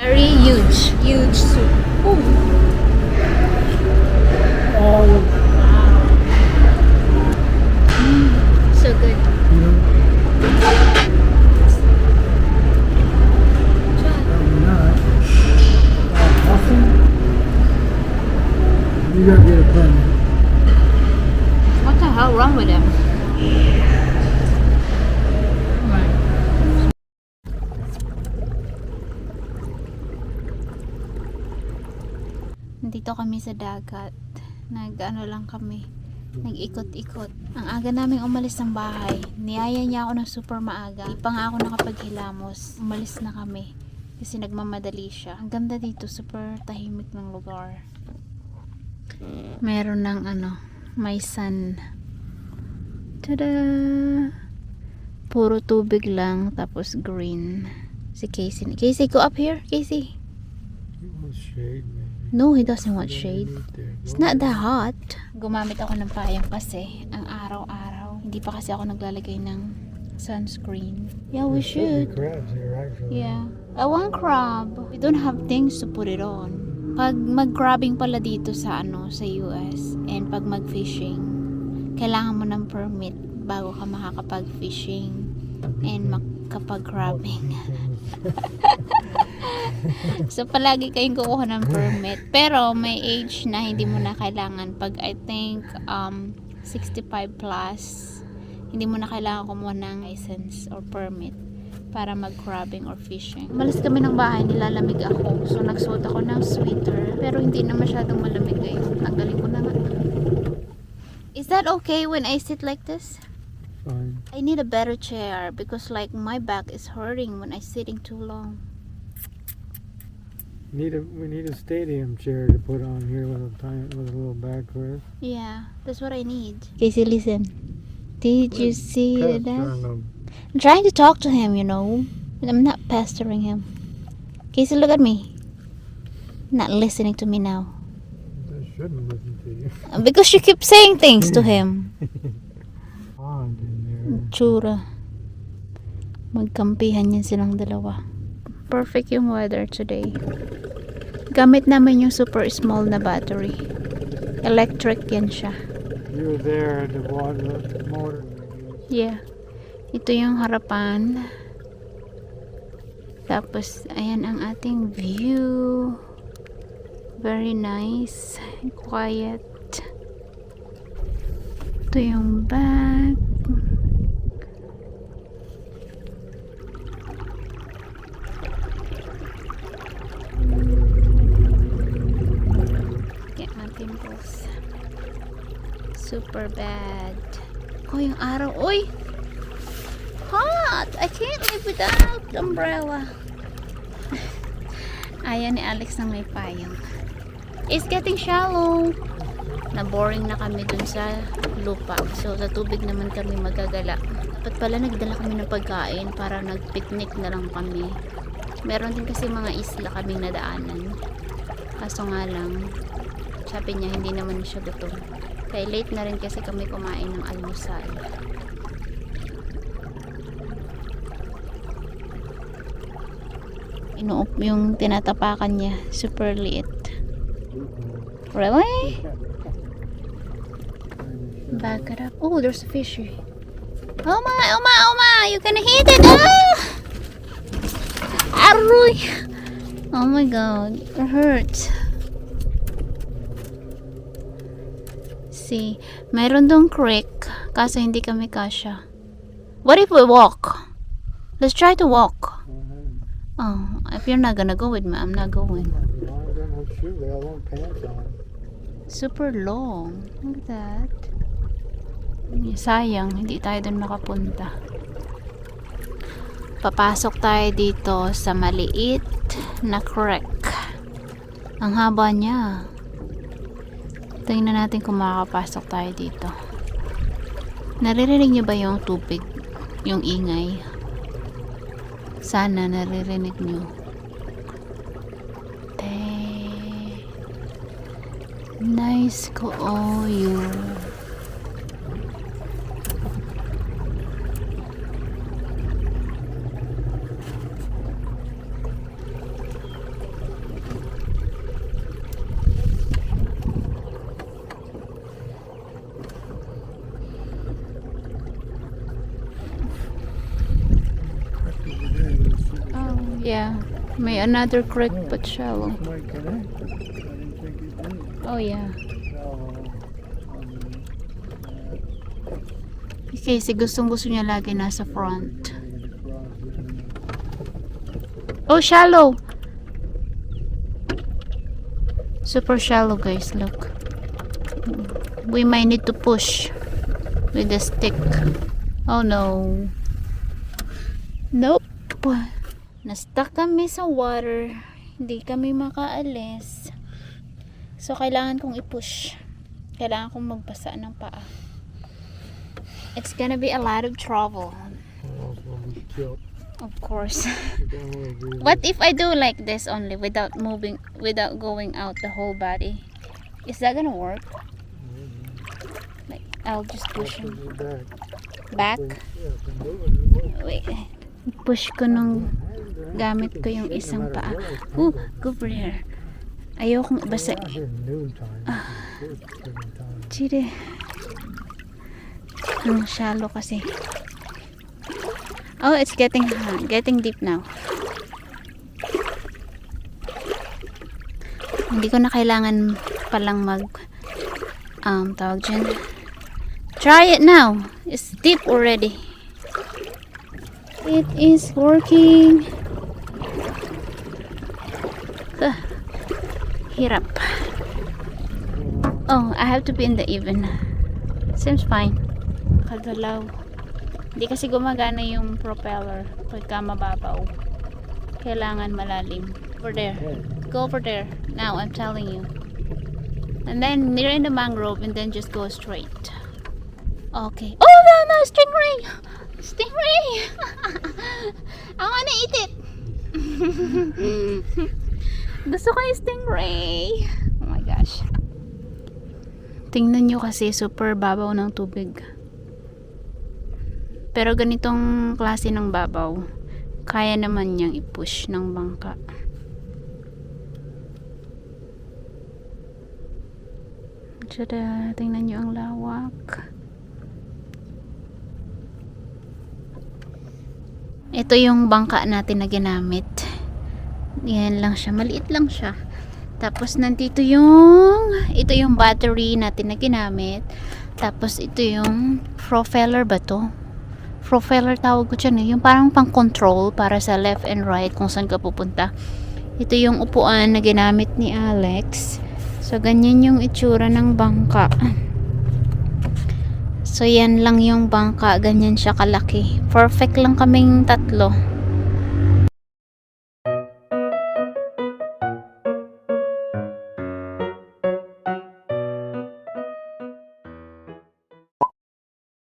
Very huge. Huge soup. Ooh. All of Wow. So good. not. Nothing. You gotta get a permit. What the hell wrong with them? Nandito kami sa dagat. Nag-ano lang kami. Nag-ikot-ikot. Ang aga naming umalis ng bahay. Niyaya niya ako ng super maaga. Di pa nga ako nakapaghilamos. Umalis na kami. Kasi nagmamadali siya. Ang ganda dito. Super tahimik ng lugar. Meron ng may sun. Tada! Puro tubig lang. Tapos green. Si Casey. Casey, go up here. Casey. It was shade, man. No, he doesn't want shade. It's not that hot. Gumamit ako ng payong kasi ang araw-araw. Hindi pa kasi ako naglalagay ng sunscreen. Yeah, we should. Crabs here, actually. Yeah. I want crab. We don't have things to put it on. Pag mag-crabbing pala dito sa sa US and pag mag-fishing, kailangan mo ng permit bago ka makakapag-fishing and makapag-crabbing. So palagi kayong kukuha ng permit, pero may age na hindi mo na kailangan. Pag I think 65 plus, hindi mo na kailangan kumuha ng license or permit para mag-crabbing or fishing. Umalis kami ng bahay, nilalamig ako, so nagsuot ako ng sweater, pero hindi na masyadong malamig ngayon. Tanggalin ko na nga. Is that okay when I sit like this? Fine. I need a better chair because like my back is hurting when I'm sitting too long. We need a stadium chair to put on here with a little backrest. Yeah, that's what I need. Casey, listen. Did you see that? I'm I'm trying to talk to him, I'm not pestering him. Casey, look at me. Not listening to me now. I shouldn't listen to you. Because you keep saying things to him. Pond in there. Tsura. Magkampihan yan silang dalawa. Perfect yung weather today. Gamit namin yung super small na battery. Electric yan siya. You were there at the water motor. Yeah. Ito yung harapan. Tapos, ayan ang ating view. Very nice. Quiet. Ito yung back. Get my pimples. Super bad. Oh, yung araw. Uy! Hot! I can't live without umbrella. Ayan ni Alex na may payong. It's getting shallow. Na-boring na kami dun sa lupa. So, sa tubig naman kami magagala. Dapat pala nagdala kami ng pagkain para nag-picnic na lang kami. Meron din kasi mga isla kaming nadaanan. Kaso nga lang, sabi niya hindi naman siya gutom. Kaya late na rin kasi kami kumain ng almusal. Inuop yung tinatapakan niya. Super liit. Really? Back it up. Oh, there's a fishy. Oh my, oh my, oh my! You gonna hit it! Ah! Aroy! Oh my god, it hurts. See, mayroon dong creek, kaso hindi kami kasya. What if we walk? Let's try to walk. Oh, if you're not gonna go with me, I'm not going. Super long. Look at that. Sayang, hindi tayo dun makapunta. Papasok tayo dito sa maliit na creek. Ang haba niya. Tingnan natin kung makakapasok tayo dito. Naririnig niyo ba yung tubig? Yung ingay? Sana naririnig niyo. Nice ko you. Yeah. May another creek but shallow. Might connect. I didn't think it did. Oh yeah. So, Kasi gustong gusto niya lagi nasa front. Oh, shallow! Super shallow, guys. Look. We might need to push with the stick. Oh no. Nope. Na-stuck kami sa water. Hindi kami makaalis. So, kailangan kong i-push. Kailangan kong magbasa ng paa. It's gonna be a lot of trouble. Of course. What if I do like this only without moving, without going out the whole body? Is that gonna work? Like, I'll just push him back. Wait. Push ko nung gamit ko yung isang paa. Ooh, go over here. Ayokong ibasa. Chide. Ang shallow kasi. Oh, it's getting deep now. Hindi ko na kailangan palang tawag dyan. Try it now. It's deep already. It is working. Hirap. Oh, I have to be in the even. Seems fine. Kadalaw. Hindi kasi gumagana yung propeller pagka mababaw. Kailangan malalim. Over there. Go over there. Now, I'm telling you. And then, near in the mangrove and then just go straight. Okay. Oh, no, stingray! Stingray! I wanna eat it! Gusto ko yung stingray. Oh my gosh. Tingnan nyo kasi super babaw ng tubig. Pero ganitong klase ng babaw, kaya naman niyang i-push ng bangka. Tada, tingnan nyo ang lawak. Ito yung bangka natin na ginamit. Yan lang siya, maliit lang siya. Tapos nandito ito yung battery natin na ginamit. Tapos ito yung propeller ba to? Propeller tawag ko dyan eh. Yung parang pang control para sa left and right kung saan ka pupunta. Ito yung upuan na ginamit ni Alex. So ganyan yung itsura ng bangka. So yan lang yung bangka. Ganyan siya kalaki. Perfect lang kaming tatlo.